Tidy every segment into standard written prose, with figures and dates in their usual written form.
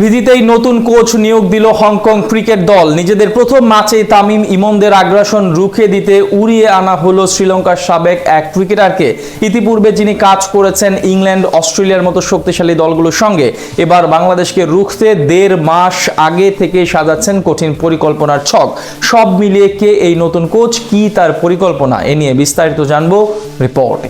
ভিজিতেই নতুন কোচ নিয়োগ দিল হংকং ক্রিকেট দল। নিজেদের প্রথম ম্যাচে তামিম ইমনদের আগ্রাসন রুখে দিতে উড়িয়ে আনা হলো শ্রীলঙ্কার সাবেক এক ক্রিকেটারকে। ইতিপূর্বে যিনি কাজ করেছেন ইংল্যান্ড, অস্ট্রেলিয়ার মতো শক্তিশালী দলগুলোর সঙ্গে, এবার বাংলাদেশকে রুখতে 1.5 মাস আগে থেকে সাজাচ্ছেন কঠিন পরিকল্পনার ছক। সব মিলিয়ে কে এই নতুন কোচ, কি তার পরিকল্পনা, এ নিয়ে বিস্তারিত জানবো রিপোর্টে।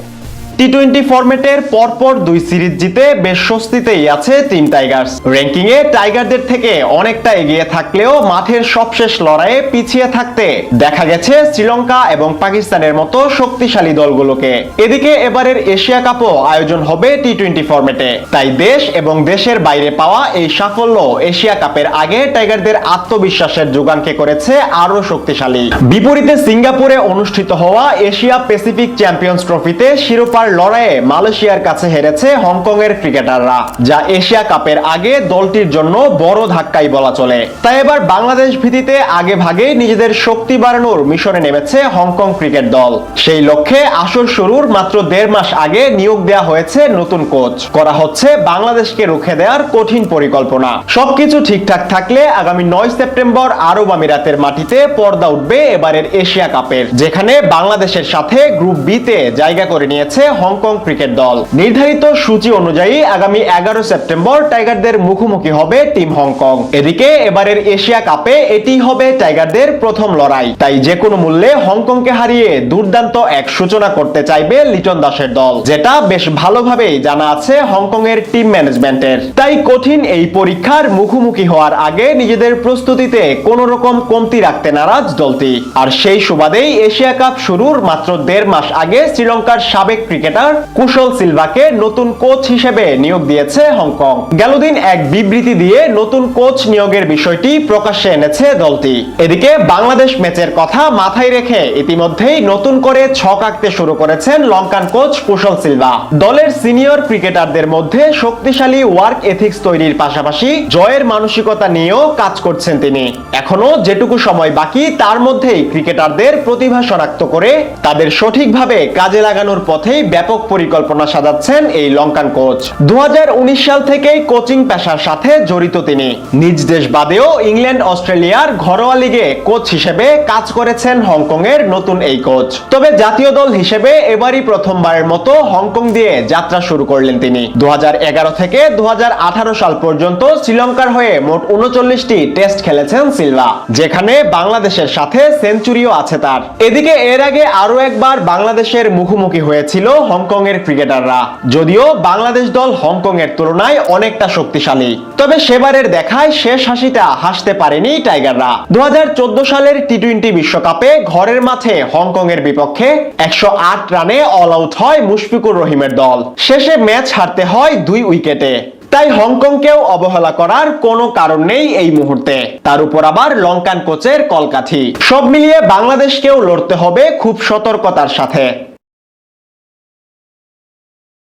টি-20 ফরম্যাটের পরপর 2 সিরিজ জিতে বেশ স্বস্তিতেই আছে টিম টাইগার্স। র্যাঙ্কিংয়ে টাইগারদের থেকে অনেকটা এগিয়ে থাকলেও মাঠের সবশেষ লড়াইয়ে পিছিয়ে থাকতে দেখা গেছে শ্রীলঙ্কা এবং পাকিস্তানের মতো শক্তিশালী দলগুলোকে। এদিকে এবারের এশিয়া কাপও আয়োজন হবে টি-20 ফরম্যাটে, তাই দেশ এবং দেশের বাইরে পাওয়া এই সাফল্য এশিয়া কাপের আগে টাইগারদের আত্মবিশ্বাসের যোগানকে করেছে আরো শক্তিশালী। বিপরীতে সিঙ্গাপুরে অনুষ্ঠিত হওয়া এশিয়া প্যাসিফিক চ্যাম্পিয়ন্স ট্রফিতে শিরোপার লড়াইয়ে মালয়েশিয়ার কাছে হেরেছে হংকং এর ক্রিকেটাররা, যা এশিয়া কাপের আগে দলটির জন্য বড় ধাক্কাই বলা চলে। তাই এবার বাংলাদেশ ভিত্তিতে আগে ভাগে নিজেদের শক্তি বাড়ানোর মিশনে নেমেছে হংকং ক্রিকেট দল। সেই লক্ষ্যে আসর শুরুর মাত্র 1.5 মাস আগে নিয়োগ দেওয়া হয়েছে নতুন কোচ। করা হচ্ছে বাংলাদেশকে রুখে দেওয়ার কঠিন পরিকল্পনা। সবকিছু ঠিকঠাক থাকলে আগামী 9 সেপ্টেম্বর আরব আমিরাতের মাটিতে পর্দা উঠবে এবারের এশিয়া কাপের, যেখানে বাংলাদেশের সাথে গ্রুপ বি তে জায়গা করে নিয়েছে হংকং ক্রিকেট দল। নির্ধারিত সূচি অনুযায়ী আগামী 11 সেপ্টেম্বর টাইগারদের মুখোমুখি হবে টিম হংকং। এদিকে এবারের এশিয়া কাপে এটি হবে টাইগারদের প্রথম লড়াই, তাই যে কোনো মূল্যে হংকংকে হারিয়ে দুর্দান্ত এক সূচনা করতে চাইবে লিটন দাসের দল, যেটা বেশ ভালোভাবেই জানা আছে হংকং এর টিম ম্যানেজমেন্টের। তাই কঠিন এই পরীক্ষার মুখোমুখি হওয়ার আগে নিজেদের প্রস্তুতিতে কোনো রকম কমতি রাখতে নারাজ দলটি। আর সেই সুবাদেই এশিয়া কাপ শুরুর মাত্র 1.5 মাস আগে শ্রীলঙ্কার সাবেক ক্রিকেটার কুশল সিলভাকে নতুন কোচ হিসেবে নিয়োগ দিয়েছে হংকং। গেলদিন এক বিবৃতি দিয়ে নতুন কোচ নিয়োগের বিষয়টি প্রকাশ্যে এনেছে দলটি। এদিকে বাংলাদেশ ম্যাচের কথা মাথায় রেখে ইতিমধ্যেই নতুন করে ছক আঁকতে শুরু করেছেন লঙ্কান কোচ কুশল সিলভা। দলের সিনিয়র ক্রিকেটারদের মধ্যে শক্তিশালী ওয়ার্ক এথিক্স তৈরির পাশাপাশি জয়ের মানসিকতা নিয়েও কাজ করছেন তিনি। এখনো যেটুকু সময় বাকি তার মধ্যেই ক্রিকেটারদের প্রতিভা শনাক্ত করে তাদের সঠিকভাবে কাজে লাগানোর পথেই ব্যাপক পরিকল্পনা সাজাচ্ছেন এই লঙ্কান কোচ। 2019 সাল থেকেই কোচিং পেশার সাথে জড়িত তিনি। নিজ দেশ বাদেও ইংল্যান্ড, অস্ট্রেলিয়ার ঘরোয়া লিগে কোচ হিসেবে কাজ করেছেন হংকং এর নতুন এই কোচ। তবে জাতীয় দল হিসেবে এবারই প্রথমবারের মতো হংকং দিয়ে যাত্রা শুরু করলেন তিনি। 2011 থেকে 2018 সাল পর্যন্ত শ্রীলঙ্কার হয়ে মোট 39টি টেস্ট খেলেছেন সিলভা, যেখানে বাংলাদেশের সাথে সেঞ্চুরিও আছে তার। এদিকে এর আগে আরো একবার বাংলাদেশের মুখোমুখি হয়েছিল হংকং এর ক্রিকেটাররা, যদিও বাংলাদেশ দল হংকং এর তুলনায় অনেকটা শক্তিশালী। তবে সেবারের দেখায় শেষ হাসিটা হাসতে পারেনি টাইগাররা। 2014 সালের টি-20 বিশ্বকাপে ঘরের মাঠে হংকং এর বিপক্ষে 108 রানে অল আউট হয় মুশফিকুর রহিমের দল। শেষে ম্যাচ হারতে হয় 2 উইকেটে। তাই হংকংকেও অবহেলা করার কোনো কারণ নেই এই মুহূর্তে। তার উপর আবার লঙ্কান কোচের কলকাঠি। সব মিলিয়ে বাংলাদেশকেও লড়তে হবে খুব সতর্কতার সাথে।